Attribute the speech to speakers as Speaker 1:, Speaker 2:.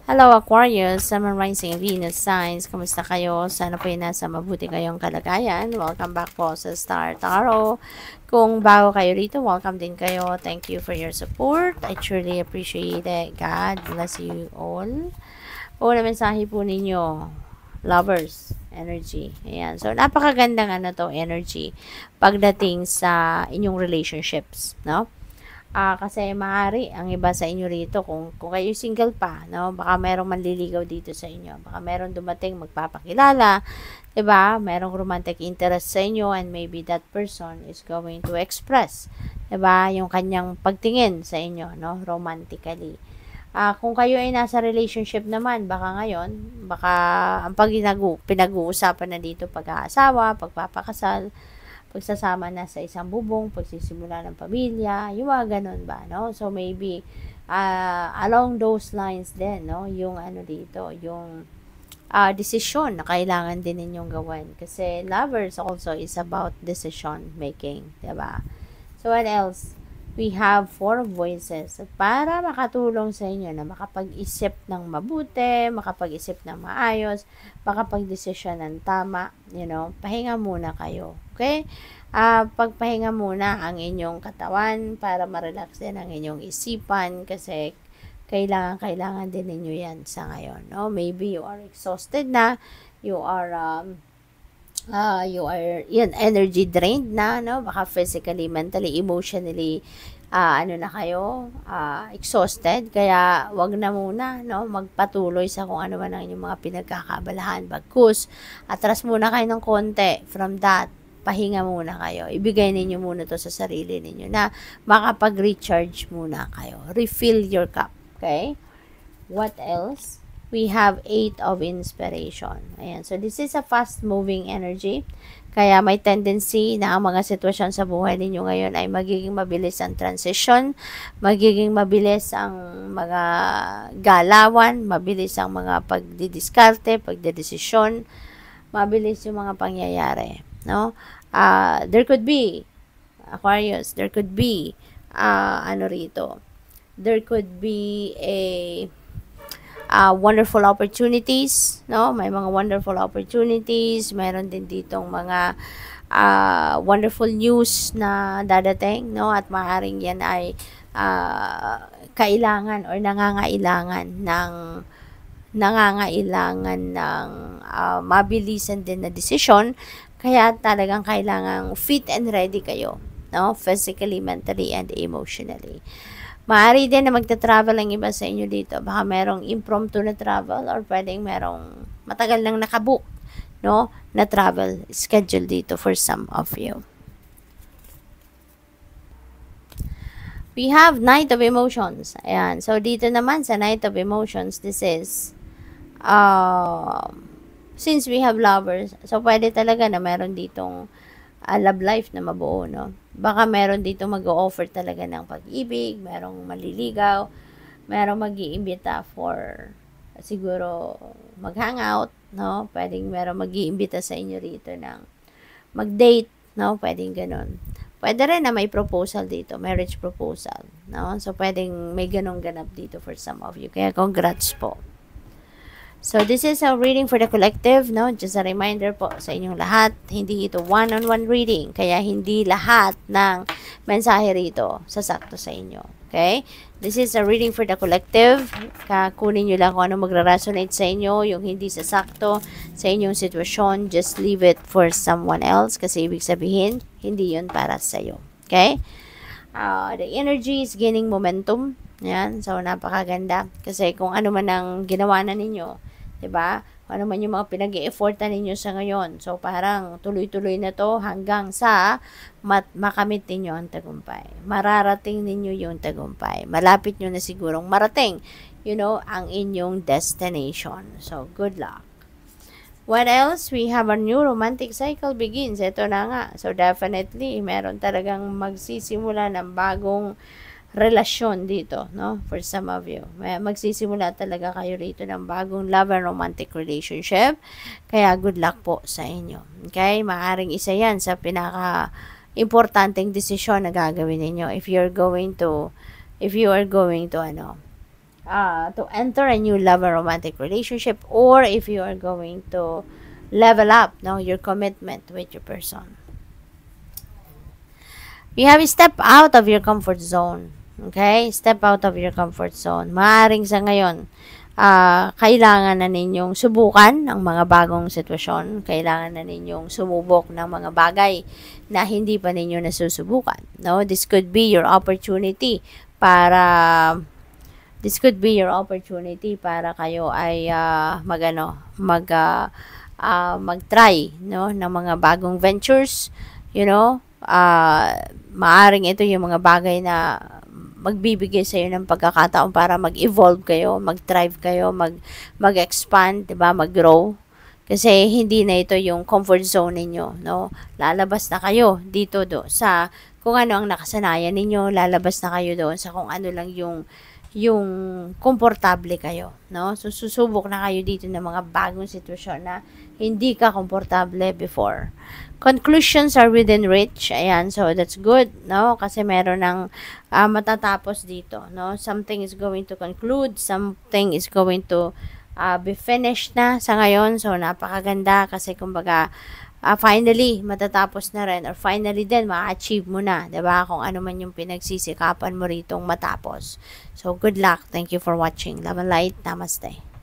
Speaker 1: Hello Aquarius, Sun, Moon, Rising, Venus signs. Kamusta kayo? Sana po nasa mabuti kayong kalagayan. Welcome back po sa Star Tarot. Kung bago kayo rito, welcome din kayo. Thank you for your support. I truly appreciate it. God bless you all. Una mensahe po ninyo, lovers energy. Ayan. So, napakagandang energy pagdating sa inyong relationships, no? Kasi maaari ang iba sa inyo rito kung kayo single pa, no? Baka merong manliligaw dito sa inyo. Baka merong dumating magpapakilala, 'di ba? Merong romantic interest sa inyo and maybe that person is going to express, 'di ba, yung kanyang pagtingin sa inyo, no? Romantically. Kung kayo ay nasa relationship naman, baka ngayon, baka ang pinag-uusapan na dito pag-aasawa, pagpapakasal, pagsasama na sa isang bubong, pagsisimula ng pamilya, yung mga ganun ba, no? So, maybe, along those lines din, no? Yung dito, yung decision na kailangan din ninyong gawin. Kasi lovers also is about decision making, diba? So, what else? We have 4 voices. At para makatulong sa inyo na makapag-isip ng mabuti, makapag-isip ng maayos, makapag-desisyon ng tama, pahinga muna kayo. Okay? Pagpahinga muna ang inyong katawan para ma-relax din ang inyong isipan kasi kailangan din ninyo yan sa ngayon. No? Maybe you are exhausted na, you are energy drained na, no? Baka physically, mentally, emotionally, na kayo, exhausted, kaya wag na muna, no? Magpatuloy sa kung ano man ang inyong mga pinagkakabalahan. Bagkus, atras muna kayo ng konti from that. Pahinga muna kayo. Ibigay ninyo muna to sa sarili ninyo na makapag-recharge muna kayo. Refill your cup. Okay? What else? We have 8 of inspiration. Ayan. So, this is a fast-moving energy. Kaya may tendency na ang mga sitwasyon sa buhay ninyo ngayon ay magiging mabilis ang transition, magiging mabilis ang mga galawan, mabilis ang mga pagdidiskarte, pagdedesisyon, mabilis yung mga pangyayari. No? There could be, Aquarius, there could be, there could be wonderful opportunities, no? May mga wonderful opportunities, meron din ditong mga wonderful news na dadating, no? At maaaring yan ay kailangan or nangangailangan ng mabilisan din na desisyon, kaya talagang kailangang fit and ready kayo, no? Physically, mentally, and emotionally. Maaari din na magta-travel ang iba sa inyo dito. Baka merong impromptu na travel or pwedeng merong matagal nang nakabook, no, na travel schedule dito for some of you. We have Knight of Emotions. Ayan. So, dito naman sa Knight of Emotions, this is since we have lovers, so pwede talaga na meron ditong love life na mabuo, no? Baka meron dito mag-o-offer talaga ng pag-ibig, merong maliligaw, merong mag-iimbita for siguro mag-hangout, no? Pwedeng merong mag-iimbita sa inyo rito ng mag-date, no? Pwedeng ganun. Pwede rin na may proposal dito, marriage proposal, no? So, pwedeng may ganun ganap dito for some of you. Kaya congrats po. So, this is a reading for the collective, no? Just a reminder po sa inyong lahat, hindi ito one-on-one reading, kaya hindi lahat ng mensahe rito sasakto sa inyo. Okay? This is a reading for the collective. Kunin nyo lang kung ano magra-resonate sa inyo, yung hindi sasakto sa inyong sitwasyon, just leave it for someone else kasi ibig sabihin, hindi yun para sa iyo. Okay? The energy is gaining momentum. Yan. So, napakaganda. Kasi kung ano man ang ginawa na ninyo, diba? Ano man yung mga pinag-i-effortan ninyo sa ngayon. So, parang tuloy-tuloy na to hanggang sa makamit ninyo ang tagumpay. Mararating ninyo yung tagumpay. Malapit nyo na sigurong marating, ang inyong destination. So, good luck. What else? We have a new romantic cycle begins. Ito na nga. So, definitely, meron talagang magsisimula ng bagong relasyon dito, no? For some of you. Magsisimula talaga kayo rito ng bagong love and romantic relationship. Kaya good luck po sa inyo. Okay? Maaring isa yan sa pinaka-importanteng desisyon na gagawin ninyo if you are going to to enter a new love or romantic relationship, or if you are going to level up, no, your commitment with your person. You have step out of your comfort zone. Okay? Step out of your comfort zone. Maaring sa ngayon, kailangan na ninyong subukan ang mga bagong sitwasyon. Kailangan na ninyong sumubok ng mga bagay na hindi pa ninyo nasusubukan. No? This could be your opportunity para kayo ay mag-try, no, ng mga bagong ventures, you know. Maaring ito yung mga bagay na magbibigay sa iyo ng pagkakataon para mag-evolve kayo, mag-thrive kayo, mag-expand, 'di ba, mag-grow. Kasi hindi na ito yung comfort zone ninyo, no? Lalabas na kayo dito sa kung ano ang nakasanayan ninyo, lalabas na kayo doon sa kung ano lang yung komportable kayo, no? So, susubok na kayo dito ng mga bagong sitwasyon na hindi ka komportable before. Conclusions are within reach. Ayan, so that's good, no? Kasi meron ng matatapos dito, no? Something is going to conclude, something is going to be finished na sa ngayon. So, napakaganda kasi kumbaga, finally, matatapos na rin, or finally din, ma-achieve mo na, 'di ba? Kung ano man yung pinagsisikapan mo ritong matapos. So, good luck. Thank you for watching. Love and light. Namaste.